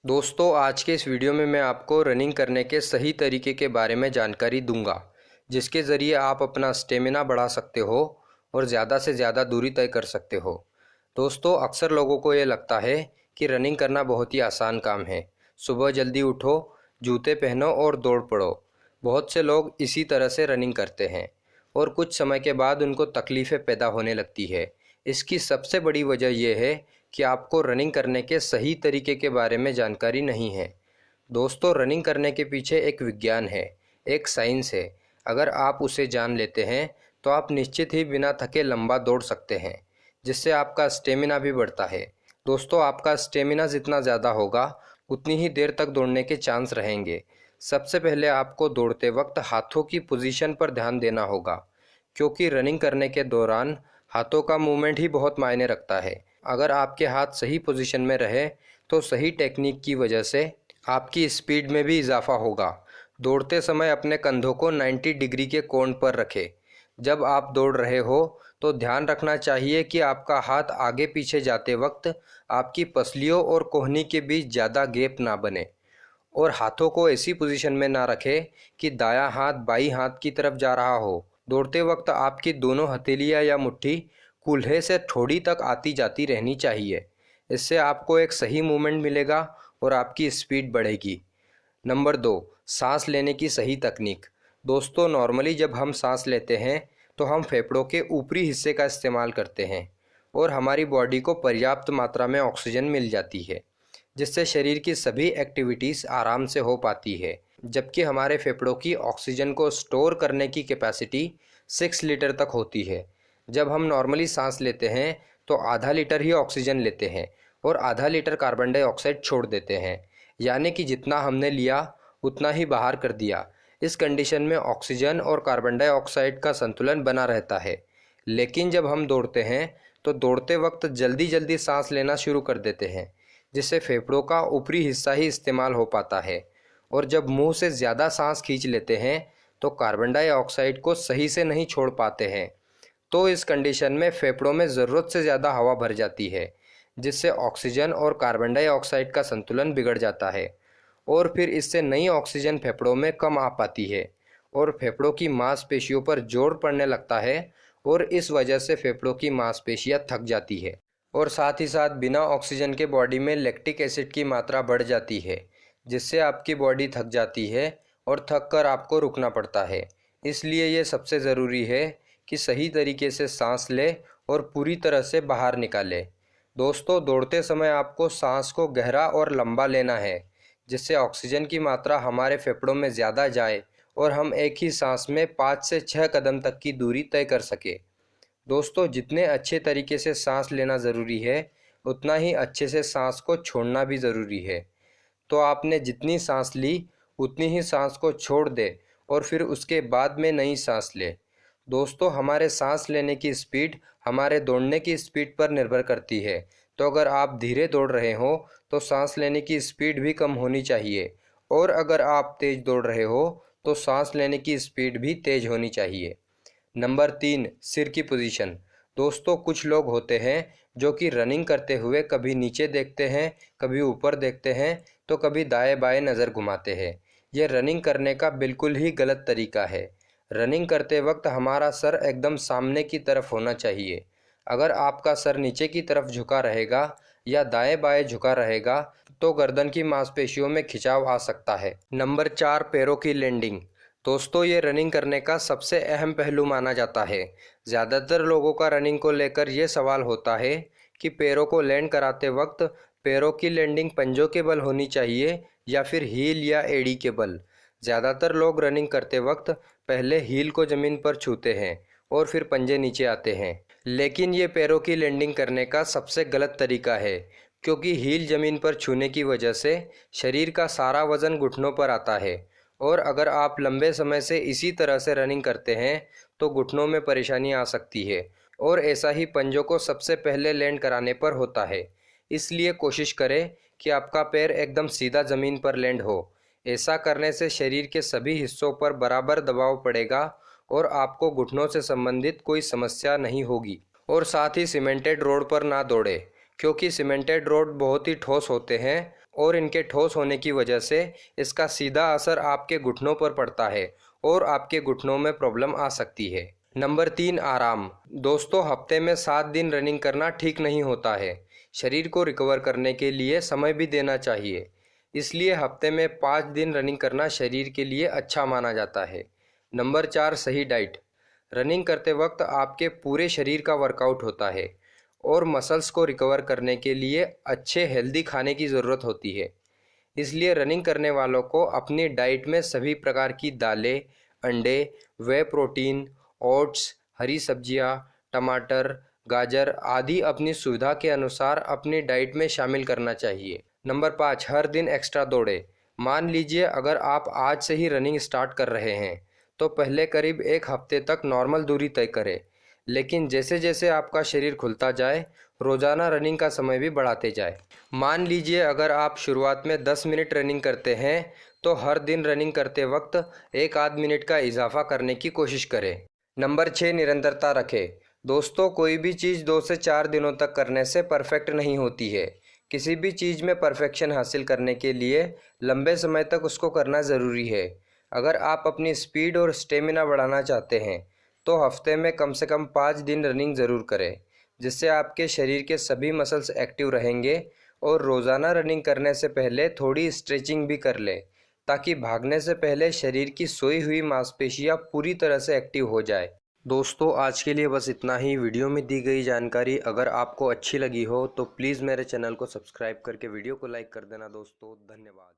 दोस्तों, आज के इस वीडियो में मैं आपको रनिंग करने के सही तरीके के बारे में जानकारी दूंगा, जिसके ज़रिए आप अपना स्टेमिना बढ़ा सकते हो और ज़्यादा से ज़्यादा दूरी तय कर सकते हो। दोस्तों, अक्सर लोगों को ये लगता है कि रनिंग करना बहुत ही आसान काम है। सुबह जल्दी उठो, जूते पहनो और दौड़ पड़ो। बहुत से लोग इसी तरह से रनिंग करते हैं और कुछ समय के बाद उनको तकलीफ़ें पैदा होने लगती है। इसकी सबसे बड़ी वजह यह है कि आपको रनिंग करने के सही तरीके के बारे में जानकारी नहीं है। दोस्तों, रनिंग करने के पीछे एक विज्ञान है, एक साइंस है। अगर आप उसे जान लेते हैं तो आप निश्चित ही बिना थके लंबा दौड़ सकते हैं, जिससे आपका स्टेमिना भी बढ़ता है। दोस्तों, आपका स्टेमिना जितना ज़्यादा होगा उतनी ही देर तक दौड़ने के चांस रहेंगे। सबसे पहले आपको दौड़ते वक्त हाथों की पोजीशन पर ध्यान देना होगा, क्योंकि रनिंग करने के दौरान हाथों का मूवमेंट ही बहुत मायने रखता है। अगर आपके हाथ सही पोजीशन में रहे तो सही टेक्निक की वजह से आपकी स्पीड में भी इजाफा होगा। दौड़ते समय अपने कंधों को 90 डिग्री के कोण पर रखें। जब आप दौड़ रहे हो तो ध्यान रखना चाहिए कि आपका हाथ आगे पीछे जाते वक्त आपकी पसलियों और कोहनी के बीच ज़्यादा गैप ना बने, और हाथों को ऐसी पोजीशन में ना रखें कि दायां हाथ बाईं हाथ की तरफ जा रहा हो। दौड़ते वक्त आपकी दोनों हथेलियां या मुट्ठी कूल्हे से ठोड़ी तक आती जाती रहनी चाहिए। इससे आपको एक सही मूवमेंट मिलेगा और आपकी स्पीड बढ़ेगी। नंबर 2, सांस लेने की सही तकनीक। दोस्तों, नॉर्मली जब हम सांस लेते हैं तो हम फेफड़ों के ऊपरी हिस्से का इस्तेमाल करते हैं और हमारी बॉडी को पर्याप्त मात्रा में ऑक्सीजन मिल जाती है, जिससे शरीर की सभी एक्टिविटीज़ आराम से हो पाती है। जबकि हमारे फेफड़ों की ऑक्सीजन को स्टोर करने की कैपेसिटी 6 लीटर तक होती है। जब हम नॉर्मली सांस लेते हैं तो आधा लीटर ही ऑक्सीजन लेते हैं और आधा लीटर कार्बन डाइऑक्साइड छोड़ देते हैं, यानी कि जितना हमने लिया उतना ही बाहर कर दिया। इस कंडीशन में ऑक्सीजन और कार्बन डाइऑक्साइड का संतुलन बना रहता है। लेकिन जब हम दौड़ते हैं तो दौड़ते वक्त जल्दी जल्दी सांस लेना शुरू कर देते हैं, जिससे फेफड़ों का ऊपरी हिस्सा ही इस्तेमाल हो पाता है, और जब मुंह से ज़्यादा सांस खींच लेते हैं तो कार्बन डाइऑक्साइड को सही से नहीं छोड़ पाते हैं। तो इस कंडीशन में फेफड़ों में ज़रूरत से ज़्यादा हवा भर जाती है, जिससे ऑक्सीजन और कार्बन डाइऑक्साइड का संतुलन बिगड़ जाता है, और फिर इससे नई ऑक्सीजन फेफड़ों में कम आ पाती है और फेफड़ों की मांसपेशियों पर जोर पड़ने लगता है, और इस वजह से फेफड़ों की मांसपेशियां थक जाती है, और साथ ही साथ बिना ऑक्सीजन के बॉडी में लैक्टिक एसिड की मात्रा बढ़ जाती है, जिससे आपकी बॉडी थक जाती है और थक कर आपको रुकना पड़ता है। इसलिए ये सबसे ज़रूरी है कि सही तरीके से सांस ले और पूरी तरह से बाहर निकाले। दोस्तों, दौड़ते समय आपको सांस को गहरा और लंबा लेना है, जिससे ऑक्सीजन की मात्रा हमारे फेफड़ों में ज़्यादा जाए और हम एक ही सांस में 5 से 6 कदम तक की दूरी तय कर सके। दोस्तों, जितने अच्छे तरीके से सांस लेना ज़रूरी है उतना ही अच्छे से सांस को छोड़ना भी ज़रूरी है। तो आपने जितनी सांस ली उतनी ही सांस को छोड़ दे और फिर उसके बाद में नई सांस ले। दोस्तों, हमारे सांस लेने की स्पीड हमारे दौड़ने की स्पीड पर निर्भर करती है। तो अगर आप धीरे दौड़ रहे हो तो सांस लेने की स्पीड भी कम होनी चाहिए, और अगर आप तेज़ दौड़ रहे हो तो सांस लेने की स्पीड भी तेज़ होनी चाहिए। नंबर 3, सिर की पोजीशन। दोस्तों, कुछ लोग होते हैं जो कि रनिंग करते हुए कभी नीचे देखते हैं, कभी ऊपर देखते हैं, तो कभी दाएं बाएं नज़र घुमाते हैं। यह रनिंग करने का बिल्कुल ही गलत तरीका है। रनिंग करते वक्त हमारा सर एकदम सामने की तरफ होना चाहिए। अगर आपका सर नीचे की तरफ झुका रहेगा या दाएं बाएं झुका रहेगा तो गर्दन की मांसपेशियों में खिंचाव आ सकता है। नंबर 4, पैरों की लैंडिंग। दोस्तों, ये रनिंग करने का सबसे अहम पहलू माना जाता है। ज़्यादातर लोगों का रनिंग को लेकर ये सवाल होता है कि पैरों को लैंड कराते वक्त पैरों की लैंडिंग पंजों के बल होनी चाहिए या फिर हील या एड़ी के बल। ज़्यादातर लोग रनिंग करते वक्त पहले हील को ज़मीन पर छूते हैं और फिर पंजे नीचे आते हैं, लेकिन ये पैरों की लैंडिंग करने का सबसे गलत तरीका है, क्योंकि हील ज़मीन पर छूने की वजह से शरीर का सारा वज़न घुटनों पर आता है, और अगर आप लंबे समय से इसी तरह से रनिंग करते हैं तो घुटनों में परेशानी आ सकती है, और ऐसा ही पंजों को सबसे पहले लैंड कराने पर होता है। इसलिए कोशिश करें कि आपका पैर एकदम सीधा ज़मीन पर लैंड हो। ऐसा करने से शरीर के सभी हिस्सों पर बराबर दबाव पड़ेगा और आपको घुटनों से संबंधित कोई समस्या नहीं होगी। और साथ ही सीमेंटेड रोड पर ना दौड़े, क्योंकि सीमेंटेड रोड बहुत ही ठोस होते हैं और इनके ठोस होने की वजह से इसका सीधा असर आपके घुटनों पर पड़ता है और आपके घुटनों में प्रॉब्लम आ सकती है। नंबर 3, आराम। दोस्तों, हफ्ते में 7 दिन रनिंग करना ठीक नहीं होता है। शरीर को रिकवर करने के लिए समय भी देना चाहिए, इसलिए हफ्ते में 5 दिन रनिंग करना शरीर के लिए अच्छा माना जाता है। नंबर 4, सही डाइट। रनिंग करते वक्त आपके पूरे शरीर का वर्कआउट होता है और मसल्स को रिकवर करने के लिए अच्छे हेल्दी खाने की ज़रूरत होती है। इसलिए रनिंग करने वालों को अपनी डाइट में सभी प्रकार की दालें, अंडे, वे प्रोटीन, ओट्स, हरी सब्जियां, टमाटर, गाजर आदि अपनी सुविधा के अनुसार अपनी डाइट में शामिल करना चाहिए। नंबर 5, हर दिन एक्स्ट्रा दौड़ें। मान लीजिए अगर आप आज से ही रनिंग स्टार्ट कर रहे हैं तो पहले करीब 1 हफ्ते तक नॉर्मल दूरी तय करें, लेकिन जैसे जैसे आपका शरीर खुलता जाए रोज़ाना रनिंग का समय भी बढ़ाते जाए। मान लीजिए अगर आप शुरुआत में 10 मिनट रनिंग करते हैं तो हर दिन रनिंग करते वक्त 1 आध मिनट का इजाफा करने की कोशिश करें। नंबर 6, निरंतरता रखें। दोस्तों, कोई भी चीज़ 2 से 4 दिनों तक करने से परफेक्ट नहीं होती है। किसी भी चीज़ में परफेक्शन हासिल करने के लिए लंबे समय तक उसको करना ज़रूरी है। अगर आप अपनी स्पीड और स्टेमिना बढ़ाना चाहते हैं तो हफ्ते में कम से कम 5 दिन रनिंग ज़रूर करें, जिससे आपके शरीर के सभी मसल्स एक्टिव रहेंगे। और रोज़ाना रनिंग करने से पहले थोड़ी स्ट्रेचिंग भी कर लें, ताकि भागने से पहले शरीर की सोई हुई मांसपेशियां पूरी तरह से एक्टिव हो जाए। दोस्तों, आज के लिए बस इतना ही। वीडियो में दी गई जानकारी अगर आपको अच्छी लगी हो तो प्लीज़ मेरे चैनल को सब्सक्राइब करके वीडियो को लाइक कर देना दोस्तों। धन्यवाद।